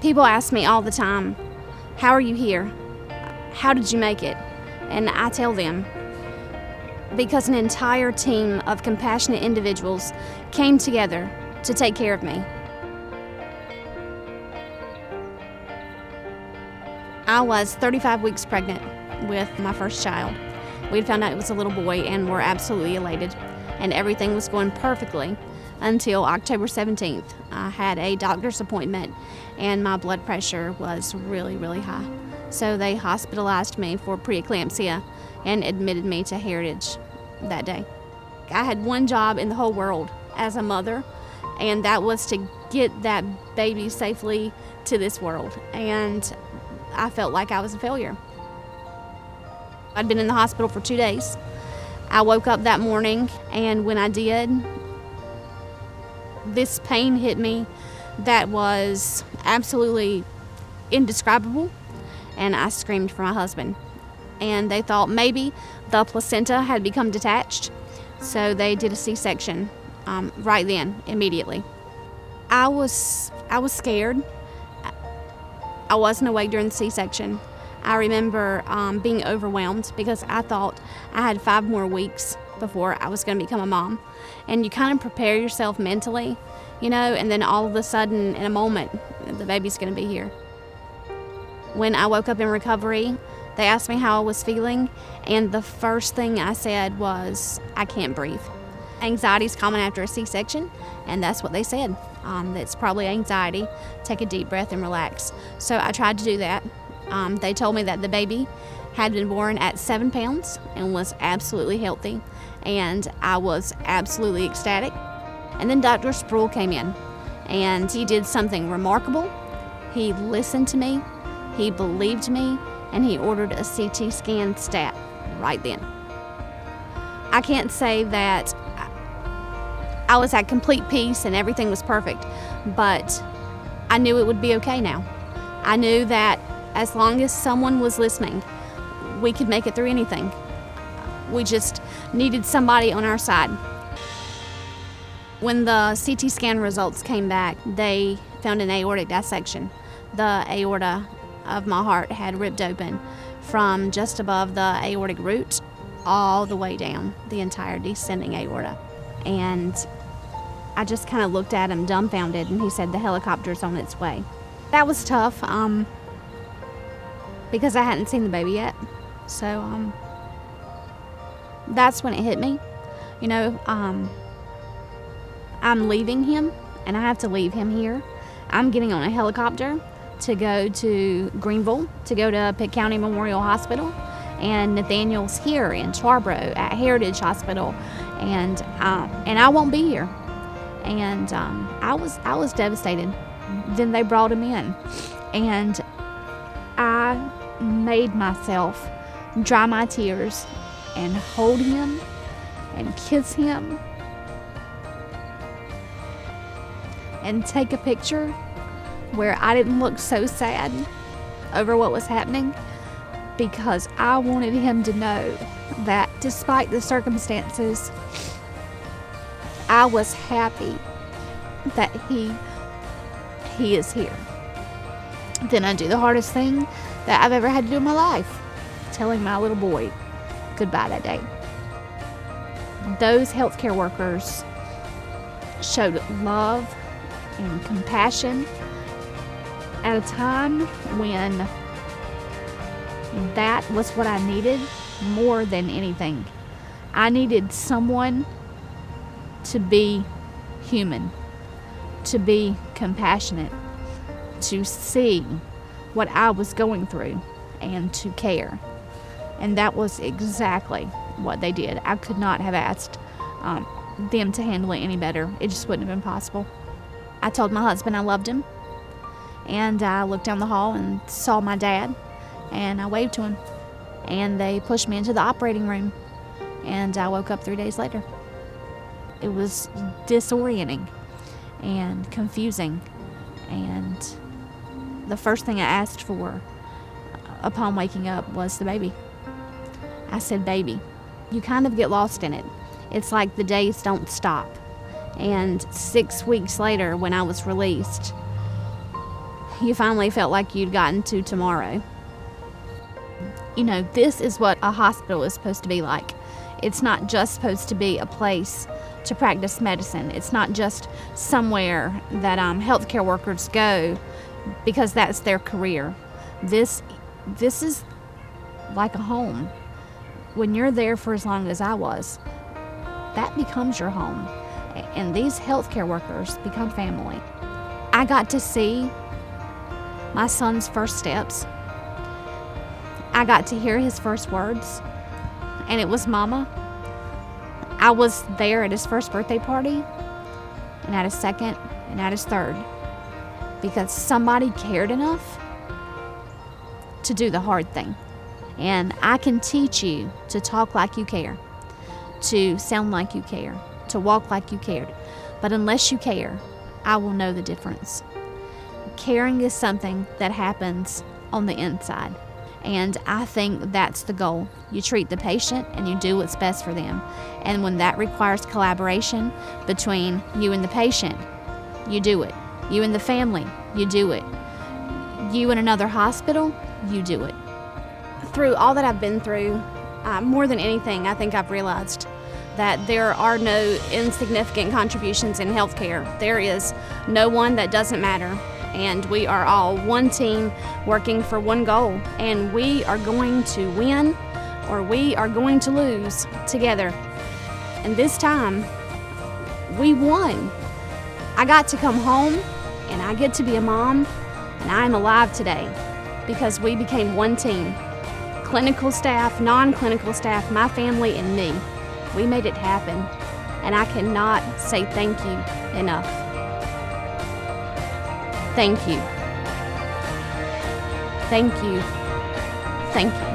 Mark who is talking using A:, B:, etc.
A: People ask me all the time, how are you here? How did you make it? And I tell them, because an entire team of compassionate individuals came together to take care of me. I was 35 weeks pregnant with my first child. We found out it was a little boy and were absolutely elated, and everything was going perfectly until October 17th. I had a doctor's appointment and my blood pressure was really, really high. So they hospitalized me for preeclampsia and admitted me to Heritage that day. I had one job in the whole world as a mother, and that was to get that baby safely to this world. And I felt like I was a failure. I'd been in the hospital for 2 days. I woke up that morning, and when I did, this pain hit me that was absolutely indescribable, and I screamed for my husband. And they thought maybe the placenta had become detached, so they did a C-section right then, immediately. I was scared. I wasn't awake during the C-section. I remember being overwhelmed because I thought I had 5 more weeks before I was going to become a mom. And you kind of prepare yourself mentally, and then all of a sudden, in a moment, the baby's going to be here. When I woke up in recovery, they asked me how I was feeling, and the first thing I said was, I can't breathe. Anxiety is common after a C-section, and that's what they said. That's probably anxiety. Take a deep breath and relax. So I tried to do that. They told me that the baby had been born at 7 pounds and was absolutely healthy, and I was absolutely ecstatic. And then Dr. Sproul came in, and he did something remarkable. He listened to me, he believed me, and he ordered a CT scan stat right then. I can't say that I was at complete peace and everything was perfect, but I knew it would be okay now. I knew that as long as someone was listening, we could make it through anything. We just needed somebody on our side. When the CT scan results came back, they found an aortic dissection. The aorta of my heart had ripped open from just above the aortic root all the way down the entire descending aorta. And I just kind of looked at him dumbfounded, and he said the helicopter's on its way. That was tough because I hadn't seen the baby yet. So that's when it hit me. I'm leaving him, and I have to leave him here. I'm getting on a helicopter to go to Greenville, to go to Pitt County Memorial Hospital, and Nathaniel's here in Charbrough at Heritage Hospital, and I won't be here. And I was devastated. Then they brought him in, and I made myself dry my tears and hold him and kiss him and take a picture where I didn't look so sad over what was happening, because I wanted him to know that despite the circumstances, I was happy that he is here. Then I do the hardest thing that I've ever had to do in my life, telling my little boy goodbye that day. Those healthcare workers showed love and compassion at a time when that was what I needed more than anything. I needed someone to be human, to be compassionate, to see what I was going through and to care. And that was exactly what they did. I could not have asked them to handle it any better. It just wouldn't have been possible. I told my husband I loved him, and I looked down the hall and saw my dad, and I waved to him, and they pushed me into the operating room, and I woke up 3 days later. It was disorienting and confusing, and the first thing I asked for upon waking up was the baby. I said, baby. You kind of get lost in it. It's like the days don't stop. And 6 weeks later, when I was released, you finally felt like you'd gotten to tomorrow. You know, this is what a hospital is supposed to be like. It's not just supposed to be a place to practice medicine. It's not just somewhere that healthcare workers go because that's their career. This is like a home. When you're there for as long as I was, that becomes your home. And these healthcare workers become family. I got to see my son's first steps. I got to hear his first words, and it was Mama. I was there at his first birthday party, and at his second, and at his third, because somebody cared enough to do the hard thing. And I can teach you to talk like you care, to sound like you care, to walk like you cared. But unless you care, I will know the difference. Caring is something that happens on the inside. And I think that's the goal. You treat the patient and you do what's best for them. And when that requires collaboration between you and the patient, you do it. You and the family, you do it. You and another hospital, you do it. Through all that I've been through, more than anything, I think I've realized that there are no insignificant contributions in healthcare. There is no one that doesn't matter. And we are all one team working for one goal. And we are going to win or we are going to lose together. And this time, we won. I got to come home and I get to be a mom, and I am alive today because we became one team. Clinical staff, non-clinical staff, my family and me. We made it happen. And I cannot say thank you enough. Thank you. Thank you. Thank you.